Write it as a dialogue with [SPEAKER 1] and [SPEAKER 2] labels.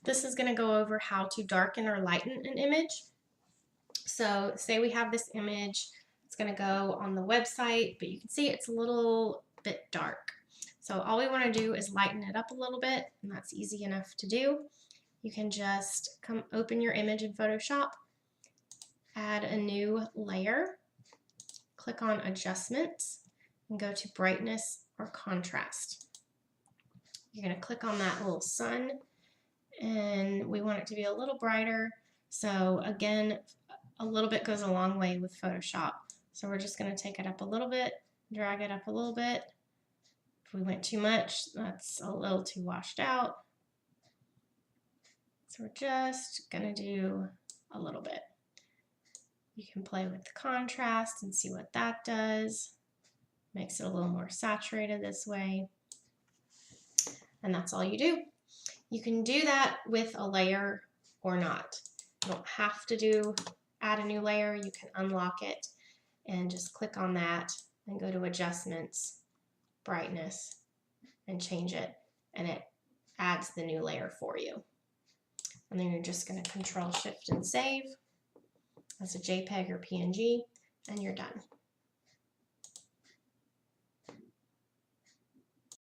[SPEAKER 1] This is going to go over how to darken or lighten an image. So say we have this image, it's going to go on the website, but you can see it's a little bit dark. So all we want to do is lighten it up a little bit, and that's easy enough to do. You can just open your image in Photoshop, add a new layer, click on Adjustments, and go to Brightness or Contrast. You're going to click on that little sun, and we want it to be a little brighter. So again, a little bit goes a long way with Photoshop. So we're just going to take it up a little bit, drag it up a little bit. If we went too much, that's a little too washed out. So we're just going to do a little bit. You can play with the contrast and see what that does. Makes it a little more saturated this way. And that's all you do. You can do that with a layer or not. You don't have to add a new layer. You can unlock it and just click on that and go to Adjustments, Brightness, and change it, and it adds the new layer for you. And then you're just going to Control Shift and save as a JPEG or PNG, and you're done.